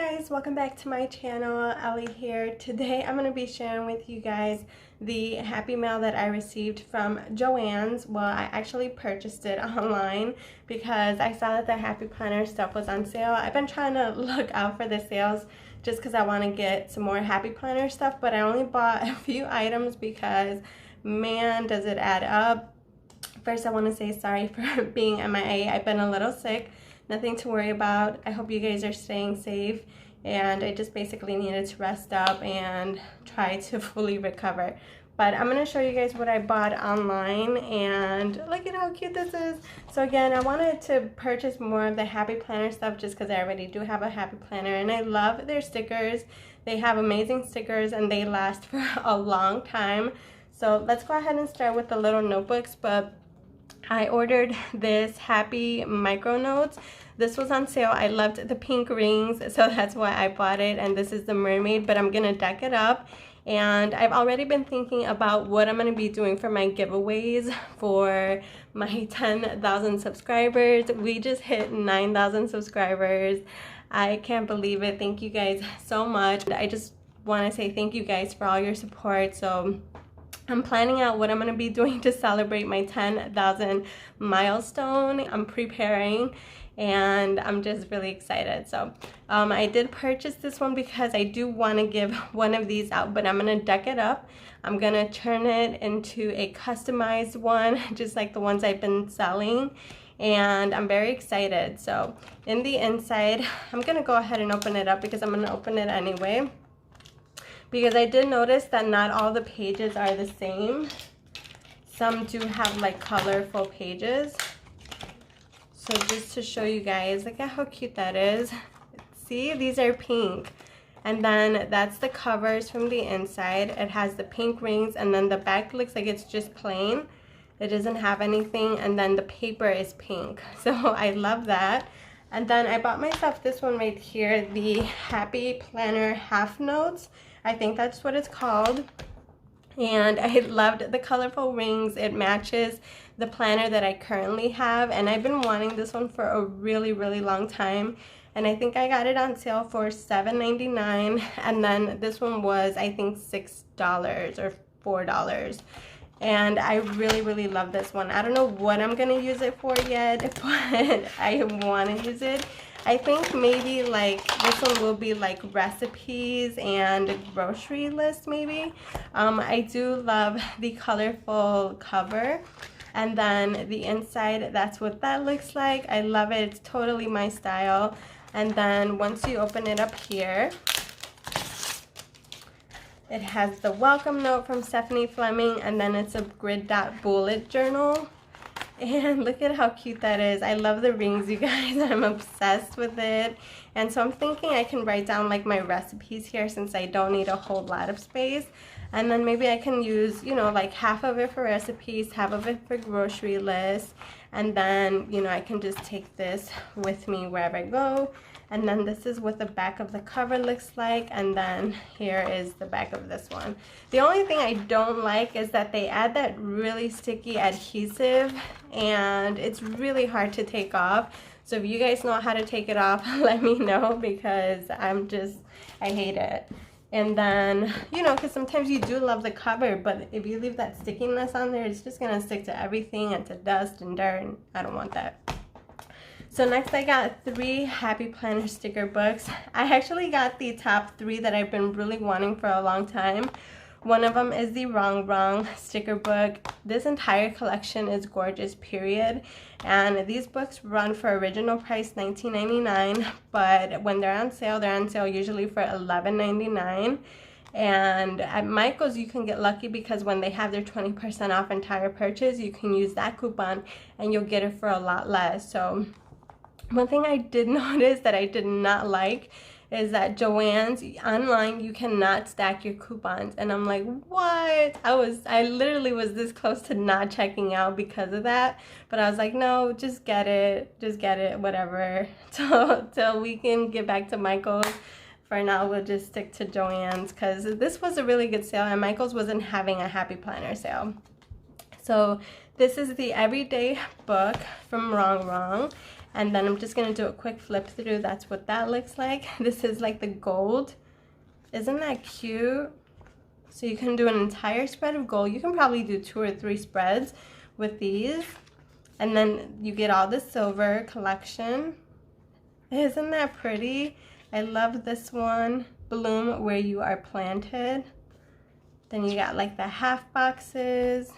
guys, welcome back to my channel. Ellie here. Today I'm going to be sharing with you guys the happy mail that I received from Joann's. Well, I actually purchased it online because I saw that the happy planner stuff was on sale. I've been trying to look out for the sales just because I want to get some more happy planner stuff, but I only bought a few items because man, does it add up. First, I want to say sorry for being MIA. I've been a little sick. Nothing to worry about. I hope you guys are staying safe, and I just basically needed to rest up and try to fully recover. But I'm going to show you guys what I bought online, and look at how cute this is. So again, I wanted to purchase more of the happy planner stuff just because I already do have a happy planner, and I love their stickers. They have amazing stickers and they last for a long time. So let's go ahead and start with the little notebooks. But I ordered this happy micro notes. This was on sale. I loved the pink rings, so that's why I bought it. And this is the mermaid, but I'm gonna deck it up. And I've already been thinking about what I'm gonna be doing for my giveaways for my 10,000 subscribers. We just hit 9,000 subscribers. I can't believe it. Thank you guys so much. I just want to say thank you guys for all your support. So I'm planning out what I'm going to be doing to celebrate my 10,000 milestone. I'm preparing and I'm just really excited. So I did purchase this one because I do want to give one of these out, but I'm going to deck it up. I'm going to turn it into a customized one, just like the ones I've been selling. And I'm very excited. So in the inside, I'm going to go ahead and open it up because I'm going to open it anyway, because I did notice that not all the pages are the same. Some do have like colorful pages. So just to show you guys, look at how cute that is. See, these are pink. And then that's the covers from the inside. It has the pink rings, and then the back looks like it's just plain. It doesn't have anything, and then the paper is pink. So I love that. And then I bought myself this one right here, the Happy Planner Half Notes. I think that's what it's called. And I loved the colorful rings. It matches the planner that I currently have, and I've been wanting this one for a really long time. And I think I got it on sale for $7.99, and then this one was, I think, $6 or $4. And I really love this one. I don't know what I'm gonna use it for yet, but I want to use it. I think maybe like this one will be like recipes and grocery list maybe. I do love the colorful cover, and then the inside, that's what that looks like. I love it. It's totally my style. And then once you open it up here, it has the welcome note from Stephanie Fleming, and then it's a grid dot bullet journal. And look at how cute that is. I love the rings, you guys. I'm obsessed with it. And so I'm thinking I can write down like my recipes here since I don't need a whole lot of space. And then maybe I can use, you know, like half of it for recipes, half of it for grocery lists. And then, you know, I can just take this with me wherever I go. And then this is what the back of the cover looks like, and then here is the back of this one. The only thing I don't like is that they add that really sticky adhesive, and it's really hard to take off. So if you guys know how to take it off, let me know, because I hate it. And then, you know, because sometimes you do love the cover, but if you leave that stickiness on there, it's just going to stick to everything and to dust and dirt, and I don't want that. So next I got 3 Happy Planner sticker books. I actually got the top 3 that I've been really wanting for a long time. One of them is the Wrong sticker book. This entire collection is gorgeous, period. And these books run for original price $19.99, but when they're on sale usually for $11.99. And at Michael's you can get lucky because when they have their 20% off entire purchase, you can use that coupon and you'll get it for a lot less. So one thing I did notice that I did not like is that Joann's online you cannot stack your coupons, and I'm like, what? I literally was this close to not checking out because of that, but I was like, no, just get it, whatever, till we can get back to Michael's. For now, we'll just stick to Joann's because this was a really good sale, and Michael's wasn't having a Happy Planner sale. So this is the Everyday book from Wrong, And then I'm just gonna do a quick flip through. That's what that looks like. This is like the gold. Isn't that cute? So you can do an entire spread of gold. You can probably do 2 or 3 spreads with these. And then you get all the silver collection. Isn't that pretty? I love this one. Bloom where you are planted. Then you got like the half boxes.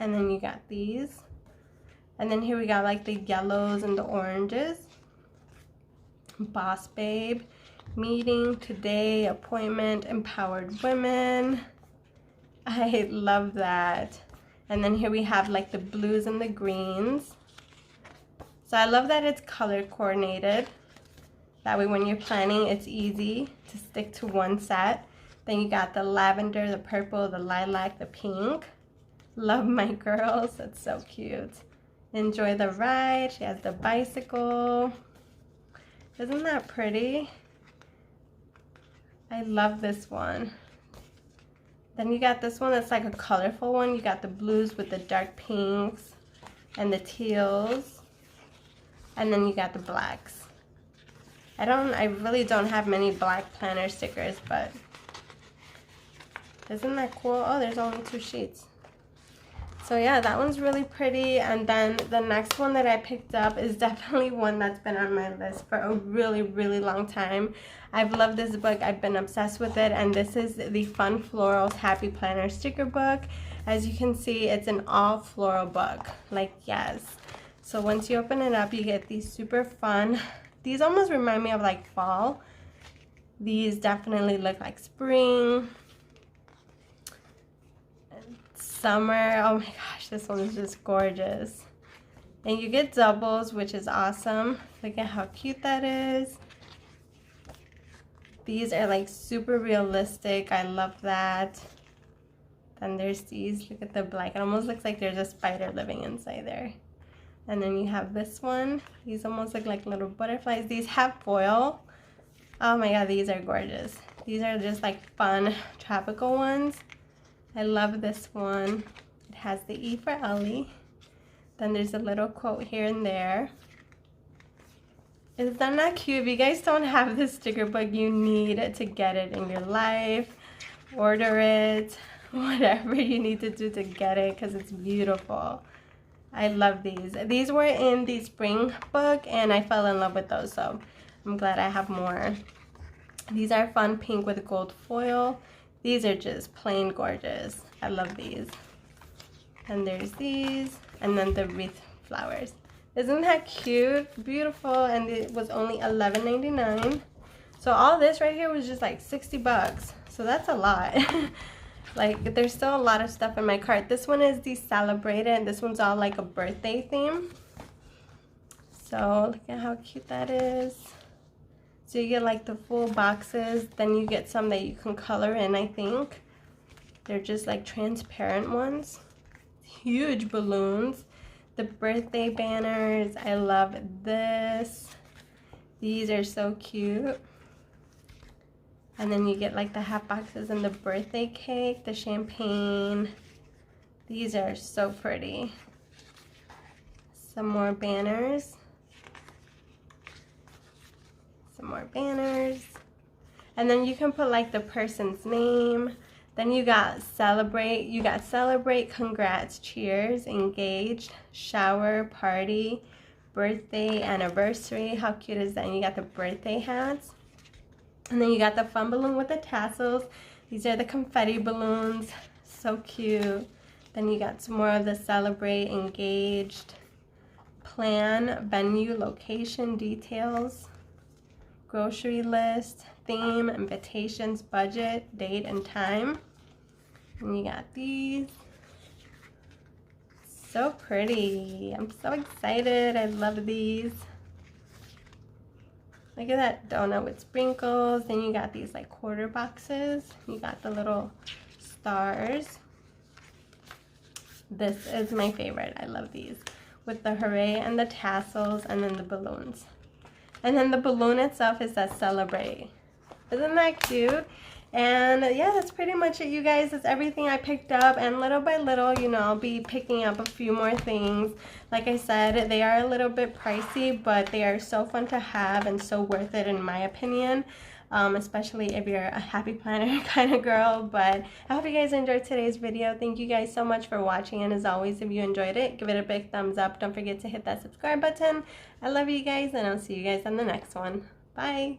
And then you got these. And then here we got like the yellows and the oranges. Boss Babe. Meeting, today, appointment, empowered women. I love that. And then here we have like the blues and the greens. So I love that it's color coordinated. That way when you're planning, it's easy to stick to one set. Then you got the lavender, the purple, the lilac, the pink. Love my girls, that's so cute. Enjoy the ride. She has the bicycle. Isn't that pretty? I love this one. Then you got this one that's like a colorful one. You got the blues with the dark pinks and the teals. And then you got the blacks. I really don't have many black planner stickers, but isn't that cool? Oh, there's only 2 sheets. So yeah, that one's really pretty. And then the next one that I picked up is definitely one that's been on my list for a really, really long time. I've loved this book. I've been obsessed with it. And this is the Fun Florals Happy Planner sticker book. As you can see, it's an all floral book. Like, yes. So once you open it up, you get these super fun. These almost remind me of like fall. These definitely look like spring. Summer. Oh my gosh, this one is just gorgeous. And you get doubles, which is awesome. Look at how cute that is. These are like super realistic. I love that. Then there's these. Look at the black. It almost looks like there's a spider living inside there. And then you have this one. These almost look like little butterflies. These have foil. Oh my god, these are gorgeous. These are just like fun tropical ones. I love this one. It has the E for Ellie. Then there's a little quote here and there. Isn't that cute? If you guys don't have this sticker book, you need to get it in your life. Order it. Whatever you need to do to get it, because it's beautiful. I love these. These were in the spring book and I fell in love with those, so I'm glad I have more. These are fun pink with gold foil. These are just plain gorgeous. I love these. And there's these. And then the wreath flowers. Isn't that cute? Beautiful. And it was only $11.99. So all this right here was just like 60 bucks. So that's a lot. Like, there's still a lot of stuff in my cart. This one is the Celebrate It. And this one's all like a birthday theme. So look at how cute that is. So you get like the full boxes, then you get some that you can color in, I think. They're just like transparent ones. Huge balloons. The birthday banners, I love this. These are so cute. And then you get like the half boxes and the birthday cake, the champagne. These are so pretty. Some more banners. Some more banners. And then you can put like the person's name. Then you got celebrate. You got celebrate, congrats, cheers, engaged, shower, party, birthday, anniversary. How cute is that? And you got the birthday hats. And then you got the fun balloon with the tassels. These are the confetti balloons. So cute. Then you got some more of the celebrate, engaged, plan, venue, location, details, grocery list, theme, invitations, budget, date, and time. And you got these. So pretty. I'm so excited. I love these. Look at that donut with sprinkles. Then you got these like quarter boxes. You got the little stars. This is my favorite. I love these. With the hooray and the tassels and then the balloons. And then the balloon itself is that celebrate. Isn't that cute? And yeah, that's pretty much it, you guys. That's everything I picked up, and little by little, you know, I'll be picking up a few more things. Like I said, they are a little bit pricey, but they are so fun to have and so worth it in my opinion. Especially if you're a happy planner kind of girl. But I hope you guys enjoyed today's video. Thank you guys so much for watching, and as always, if you enjoyed it, give it a big thumbs up. Don't forget to hit that subscribe button. I love you guys, and I'll see you guys on the next one. Bye.